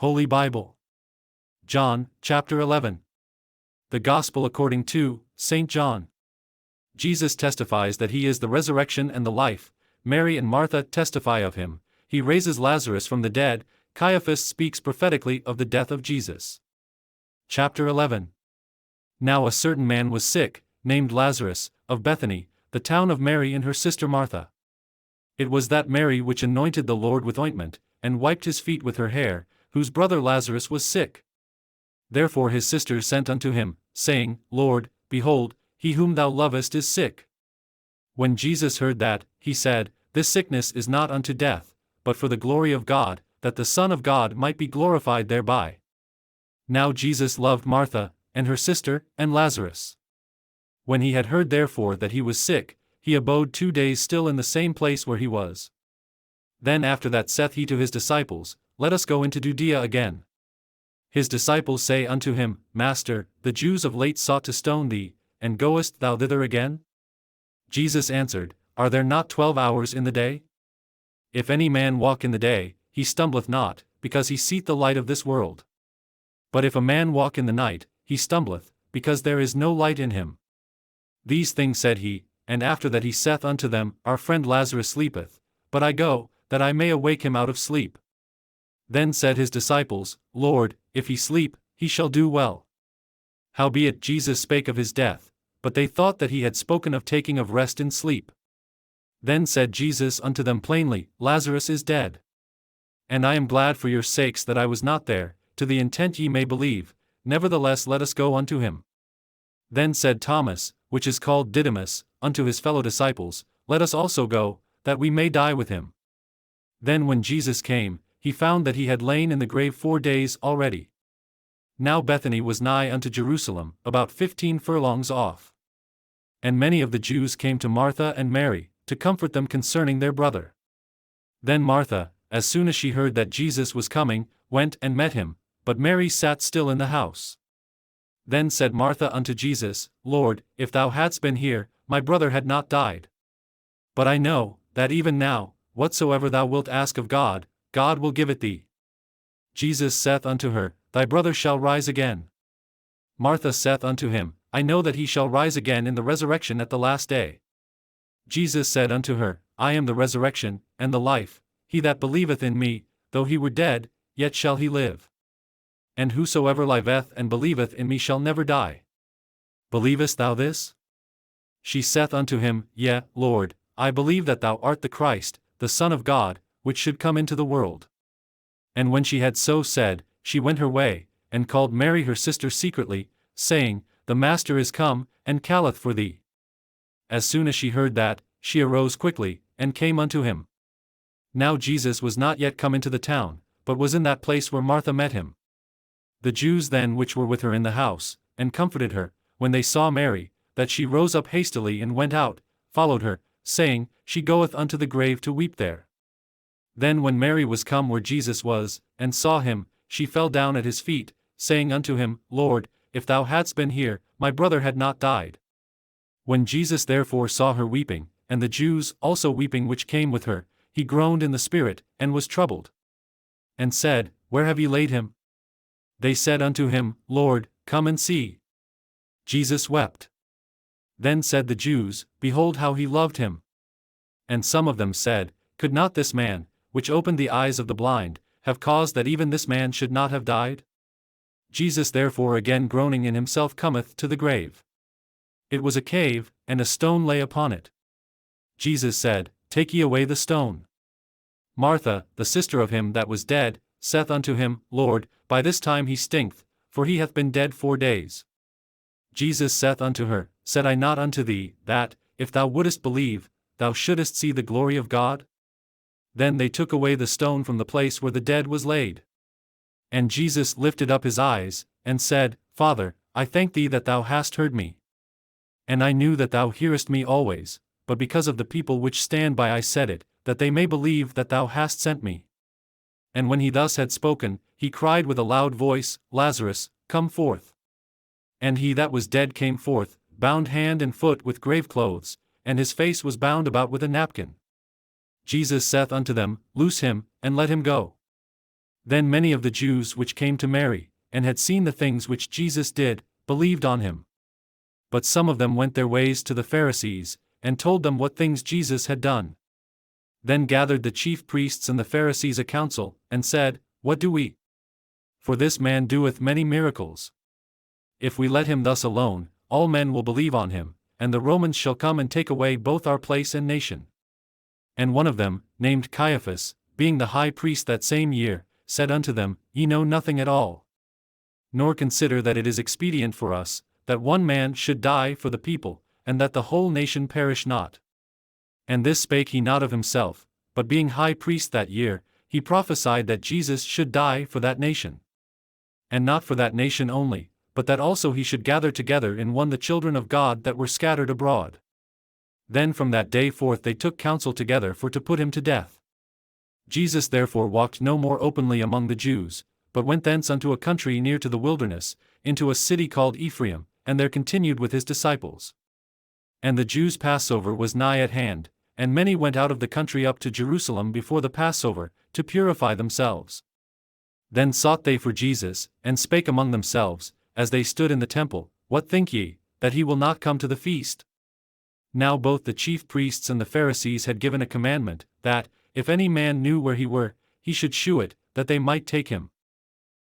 Holy Bible. John, chapter 11. The Gospel according to St. John. Jesus testifies that he is the resurrection and the life. Mary and Martha testify of him. He raises Lazarus from the dead. Caiaphas speaks prophetically of the death of Jesus. Chapter 11. Now a certain man was sick, named Lazarus, of Bethany, the town of Mary and her sister Martha. It was that Mary which anointed the Lord with ointment, and wiped his feet with her hair, whose brother Lazarus was sick. Therefore his sisters sent unto him, saying, Lord, behold, he whom thou lovest is sick. When Jesus heard that, he said, This sickness is not unto death, but for the glory of God, that the Son of God might be glorified thereby. Now Jesus loved Martha, and her sister, and Lazarus. When he had heard therefore that he was sick, he abode 2 days still in the same place where he was. Then after that saith he to his disciples, Let us go into Judea again. His disciples say unto him, Master, the Jews of late sought to stone thee, and goest thou thither again? Jesus answered, Are there not 12 hours in the day? If any man walk in the day, he stumbleth not, because he seeth the light of this world. But if a man walk in the night, he stumbleth, because there is no light in him. These things said he, and after that he saith unto them, Our friend Lazarus sleepeth, but I go, that I may awake him out of sleep. Then said his disciples, Lord, if he sleep, he shall do well. Howbeit Jesus spake of his death, but they thought that he had spoken of taking of rest in sleep. Then said Jesus unto them plainly, Lazarus is dead. And I am glad for your sakes that I was not there, to the intent ye may believe, nevertheless let us go unto him. Then said Thomas, which is called Didymus, unto his fellow disciples, Let us also go, that we may die with him. Then when Jesus came, he found that he had lain in the grave 4 days already. Now Bethany was nigh unto Jerusalem, about 15 furlongs off. And many of the Jews came to Martha and Mary, to comfort them concerning their brother. Then Martha, as soon as she heard that Jesus was coming, went and met him, but Mary sat still in the house. Then said Martha unto Jesus, Lord, if thou hadst been here, my brother had not died. But I know, that even now, whatsoever thou wilt ask of God, God will give it thee. Jesus saith unto her, Thy brother shall rise again. Martha saith unto him, I know that he shall rise again in the resurrection at the last day. Jesus said unto her, I am the resurrection, and the life. He that believeth in me, though he were dead, yet shall he live. And whosoever liveth and believeth in me shall never die. Believest thou this? She saith unto him, Yea, Lord, I believe that thou art the Christ, the Son of God, which should come into the world. And when she had so said, she went her way, and called Mary her sister secretly, saying, The Master is come, and calleth for thee. As soon as she heard that, she arose quickly, and came unto him. Now Jesus was not yet come into the town, but was in that place where Martha met him. The Jews then which were with her in the house, and comforted her, when they saw Mary, that she rose up hastily and went out, followed her, saying, She goeth unto the grave to weep there. Then when Mary was come where Jesus was, and saw him, she fell down at his feet, saying unto him, Lord, if thou hadst been here, my brother had not died. When Jesus therefore saw her weeping, and the Jews also weeping which came with her, he groaned in the spirit, and was troubled. And said, Where have ye laid him? They said unto him, Lord, come and see. Jesus wept. Then said the Jews, Behold how he loved him. And some of them said, Could not this man, which opened the eyes of the blind, have caused that even this man should not have died? Jesus therefore again groaning in himself cometh to the grave. It was a cave, and a stone lay upon it. Jesus said, Take ye away the stone. Martha, the sister of him that was dead, saith unto him, Lord, by this time he stinketh, for he hath been dead 4 days. Jesus saith unto her, Said I not unto thee, that, if thou wouldest believe, thou shouldest see the glory of God? Then they took away the stone from the place where the dead was laid. And Jesus lifted up his eyes, and said, Father, I thank thee that thou hast heard me. And I knew that thou hearest me always, but because of the people which stand by I said it, that they may believe that thou hast sent me. And when he thus had spoken, he cried with a loud voice, Lazarus, come forth. And he that was dead came forth, bound hand and foot with grave clothes, and his face was bound about with a napkin. Jesus saith unto them, Loose him, and let him go. Then many of the Jews which came to Mary, and had seen the things which Jesus did, believed on him. But some of them went their ways to the Pharisees, and told them what things Jesus had done. Then gathered the chief priests and the Pharisees a council, and said, What do we? For this man doeth many miracles. If we let him thus alone, all men will believe on him, and the Romans shall come and take away both our place and nation. And one of them, named Caiaphas, being the high priest that same year, said unto them, Ye know nothing at all. Nor consider that it is expedient for us, that one man should die for the people, and that the whole nation perish not. And this spake he not of himself, but being high priest that year, he prophesied that Jesus should die for that nation. And not for that nation only, but that also he should gather together in one the children of God that were scattered abroad. Then from that day forth they took counsel together for to put him to death. Jesus therefore walked no more openly among the Jews, but went thence unto a country near to the wilderness, into a city called Ephraim, and there continued with his disciples. And the Jews' Passover was nigh at hand, and many went out of the country up to Jerusalem before the Passover, to purify themselves. Then sought they for Jesus, and spake among themselves, as they stood in the temple, What think ye, that he will not come to the feast? Now both the chief priests and the Pharisees had given a commandment, that, if any man knew where he were, he should shew it, that they might take him.